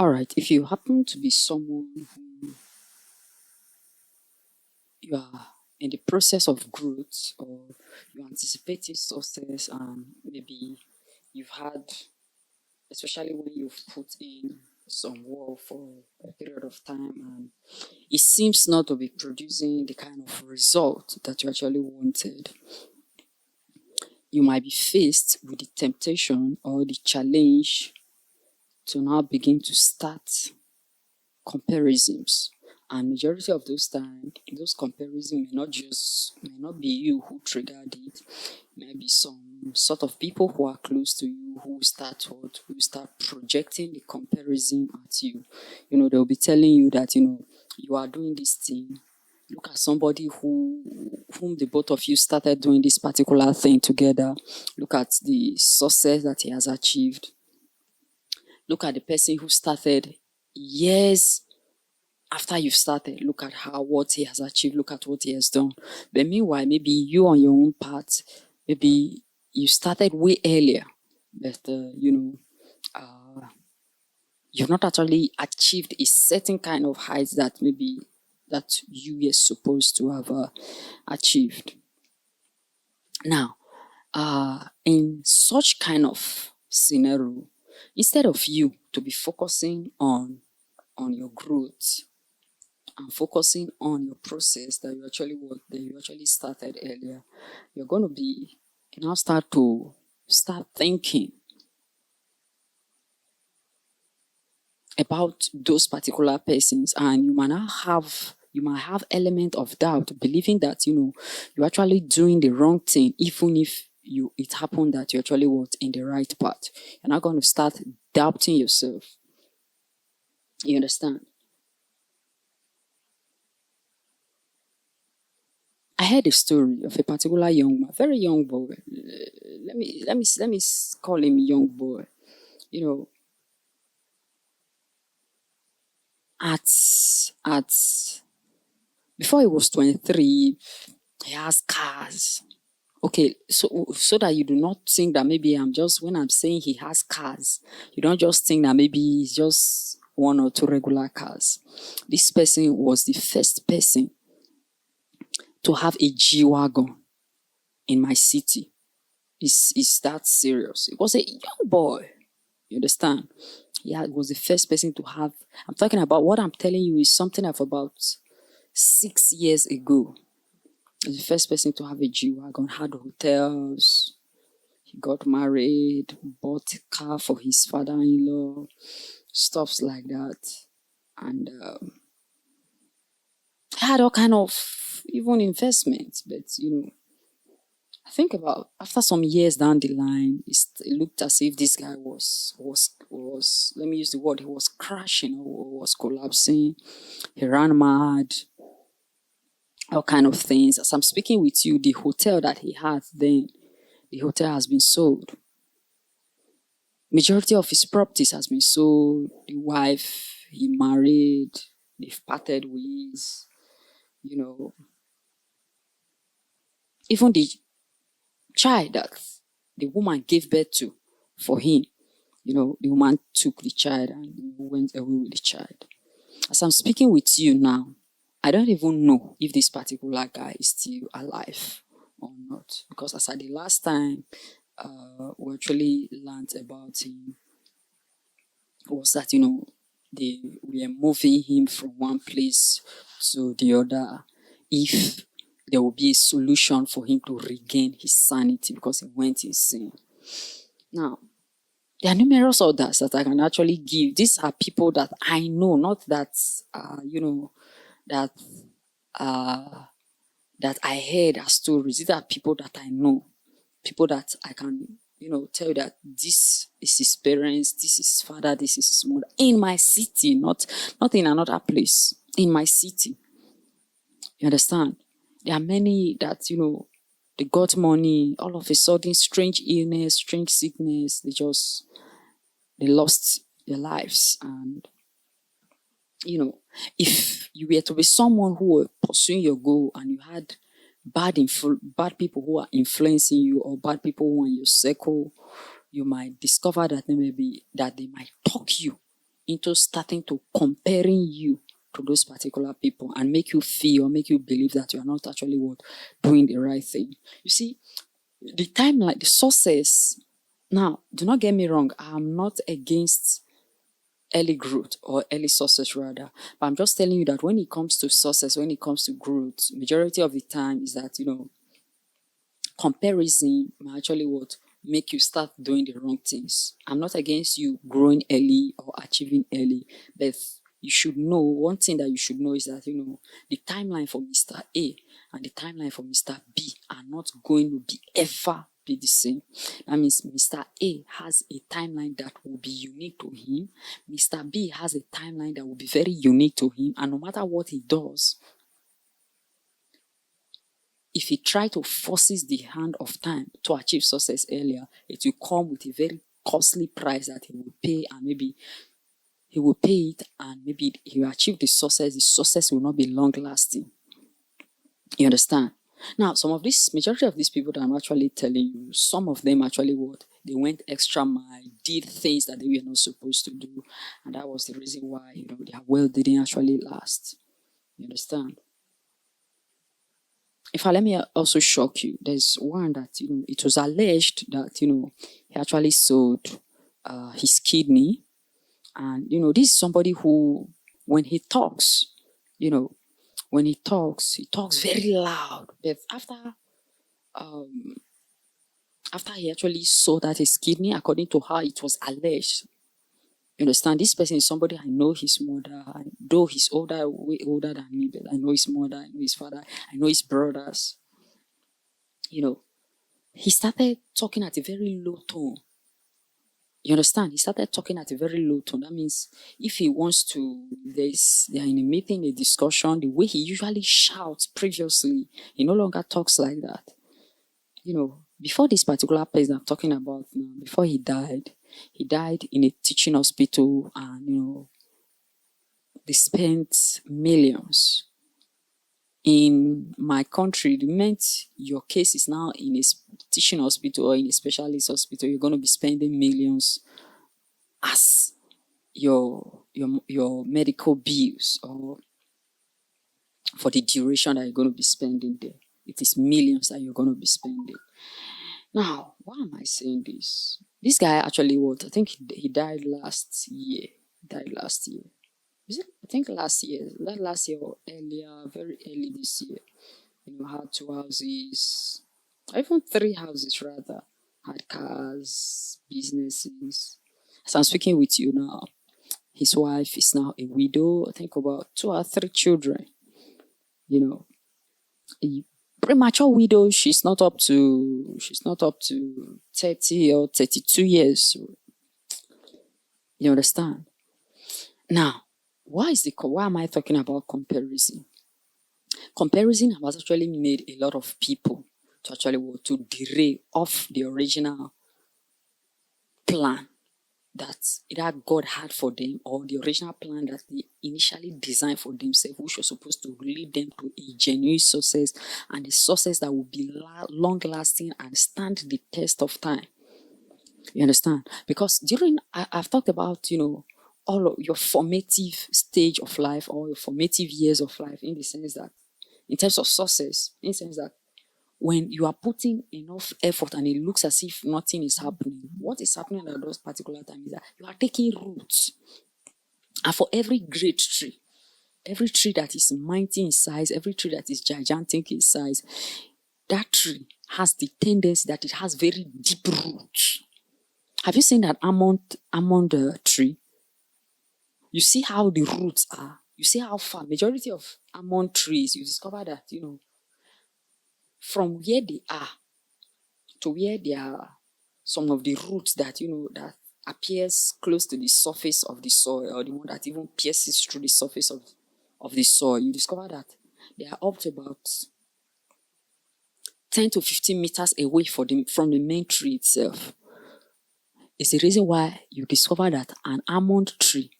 All right, if you happen to be someone who you are in the process of growth or you anticipating success and maybe you've had, especially when you've put in some work for a period of time and it seems not to be producing the kind of result that you actually wanted, you might be faced with the temptation or the challenge to now begin to start comparisons. And majority of those time, those comparisons may not be you who triggered it. Maybe some sort of people who are close to you who start projecting the comparison at you. They'll be telling you that you are doing this thing. Look at somebody whom the both of you started doing this particular thing together. Look at the success that he has achieved. Look at the person who started years after you've started. Look at what he has achieved. Look at what he has done. But meanwhile, maybe you on your own part, maybe you started way earlier, but you've not actually achieved a certain kind of height that you were supposed to have achieved. Now, in such kind of scenario, instead of you to be focusing on your growth and focusing on your process that you actually started earlier, you're going to be now start thinking about those particular persons, and you might have element of doubt, believing that you're actually doing the wrong thing, even if it happened that you actually were in the right path. You're not going to start doubting yourself. You understand? I heard a story of a particular young man, very young boy. Let me call him young boy. At before he was 23, he has cars. Okay, so that you do not think that maybe when I'm saying he has cars, you don't just think that maybe it's just one or two regular cars. This person was the first person to have a G-Wagon in my city. It's that serious. It was a young boy. You understand? Yeah, it was the first person to have. I'm talking about what I'm telling you is something of about 6 years ago. He was the first person to have a G-Wagon, had hotels. He got married, bought a car for his father-in-law, stuffs like that. And had all kind of even investments. But, I think about after some years down the line, it looked as if this guy was let me use the word, he was crashing or was collapsing. He ran mad, all kind of things. As I'm speaking with you, the hotel that he had then, the hotel has been sold. Majority of his properties has been sold. The wife he married, they've parted ways. Even the child that the woman gave birth to for him, the woman took the child and went away with the child. As I'm speaking with you now, I don't even know if this particular guy is still alive or not, because as at the last time we actually learned about him was that they were moving him from one place to the other if there will be a solution for him to regain his sanity, because he went insane. Now, there are numerous others that I can actually give. These are people that I know, not that that I heard as stories. These are people that I know, people that I can tell you that this is his parents, this is his father, this is his mother, in my city, not in another place, in my city. You understand? There are many that, they got money, all of a sudden, strange illness, strange sickness, they lost their lives. And, if you were to be someone who were pursuing your goal and you had bad people who are influencing you or bad people who are in your circle, you might discover that they might talk you into starting to comparing you to those particular people and make you feel or make you believe that you are not actually doing the right thing. You see, the timeline, the success. Now, do not get me wrong. I'm not against early growth or early success rather, but I'm just telling you that when it comes to success, when it comes to growth, majority of the time is that comparison may actually make you start doing the wrong things. I'm not against you growing early or achieving early, but you should know, one thing that you should know is that the timeline for Mr. A and the timeline for Mr. B are not going to be ever be the same. That means Mr. A has a timeline that will be unique to him. Mr. B has a timeline that will be very unique to him, and no matter what he does, if he tries to forces the hand of time to achieve success earlier, it will come with a very costly price that he will pay, and maybe he will pay it, and maybe he will achieve the success will not be long lasting. You understand? Now, majority of these people that I'm actually telling you, some of them actually they went extra mile, did things that they were not supposed to do, and that was the reason why their wealth didn't actually last. You understand? In fact, let me also shock you. There's one that it was alleged that he actually sold his kidney, and this is somebody who, when he talks, he talks very loud. But after he actually sold out his kidney, according to how it was alleged, you understand, this person is somebody I know his mother, though he's way older than me, but I know his mother, I know his father, I know his brothers. He started talking at a very low tone. You understand? He started talking at a very low tone. That means if he wants to, they are in a meeting, a discussion, the way he usually shouts previously, he no longer talks like that. Before this particular person I'm talking about now, before he died in a teaching hospital, and they spent millions. In my country, it meant your case is now in a teaching hospital or in a specialist hospital, you're going to be spending millions as your medical bills, or for the duration that you're going to be spending there. It is millions that you're going to be spending. Now, why am I saying this? This guy actually I think he died last year. Is it? I think last year. Not last year or earlier, very early this year. Had 2 houses, or even 3 houses rather. Had cars, businesses. As I'm speaking with you now, his wife is now a widow. I think about 2 or 3 children. A premature widow. She's not up to 30 or 32 years. You understand? Now, why am I talking about comparison? Comparison has actually made a lot of people to actually to derail off the original plan that either God had for them, or the original plan that they initially designed for themselves, which was supposed to lead them to a genuine success, and a success that will be long-lasting and stand the test of time. You understand? Because I've talked about, all of your formative stage of life, or your formative years of life, in the sense that, in terms of success, in the sense that when you are putting enough effort and it looks as if nothing is happening, what is happening at those particular times is that you are taking roots. And for every great tree, every tree that is mighty in size, every tree that is gigantic in size, that tree has the tendency that it has very deep roots. Have you seen that almond tree? You see how the roots are. You see how far. Majority of almond trees, you discover that, from where they are to where they are, some of the roots that, that appears close to the surface of the soil, or the one that even pierces through the surface of the soil, you discover that they are up to about 10 to 15 meters away from the main tree itself. It's the reason why you discover that an almond tree,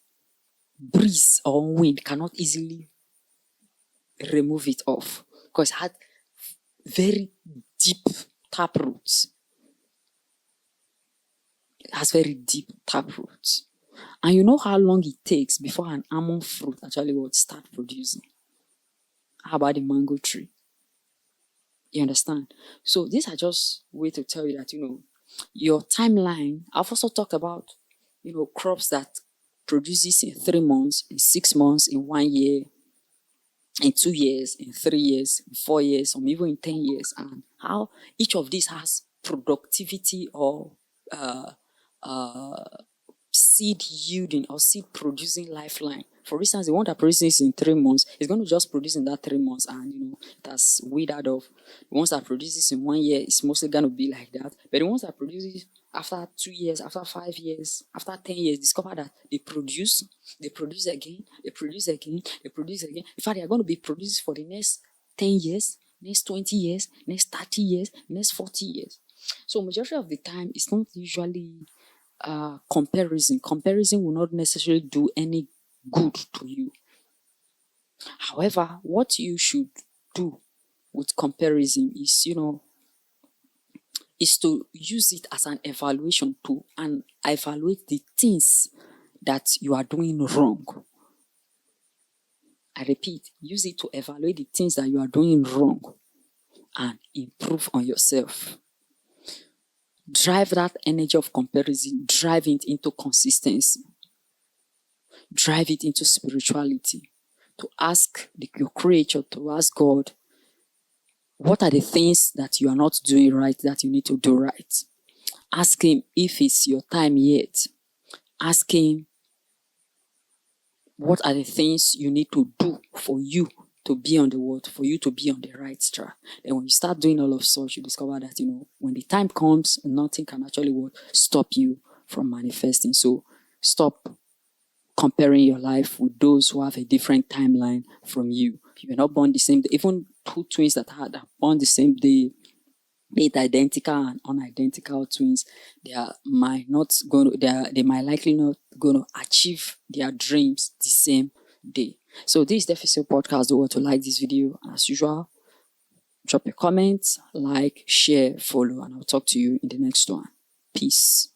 breeze or wind cannot easily remove it off, because it had very deep tap roots. It has very deep tap roots. And you know how long it takes before an almond fruit actually will start producing. How about the mango tree? You understand? So these are just way to tell you that, your timeline. I've also talked about, crops that produces in 3 months, in 6 months, in 1 year, in 2 years, in 3 years, in 4 years, or even in 10 years, and how each of these has productivity or seed yielding or seed producing lifeline. For instance, the one that produces in 3 months is going to just produce in that 3 months, and it has withered off. The ones that produces in 1 year is mostly going to be like that. But the ones that produces after 2 years, after 5 years, after 10 years, discover that they produce again, they produce again, they produce again. In fact, they are going to be produced for the next 10 years, next 20 years, next 30 years, next 40 years. So majority of the time, it's not usually comparison. Comparison will not necessarily do any good to you. However, what you should do with comparison is, is to use it as an evaluation tool and evaluate the things that you are doing wrong. I repeat, use it to evaluate the things that you are doing wrong and improve on yourself. Drive that energy of comparison, drive it into consistency, drive it into spirituality, to ask your creator, to ask God, what are the things that you are not doing right that you need to do right? Ask him if it's your time yet. Ask him, what are the things you need to do for you to be on the word, for you to be on the right track? And when you start doing all of such, you discover that, when the time comes, nothing can actually stop you from manifesting. So stop comparing your life with those who have a different timeline from you. You are not born the same day. Even two twins that are born the same day, be it identical and unidentical twins, they might likely not going to achieve their dreams the same day. So this is Deficit Podcast. Do want to like this video as usual. Drop a comment, like, share, follow, and I'll talk to you in the next one. Peace.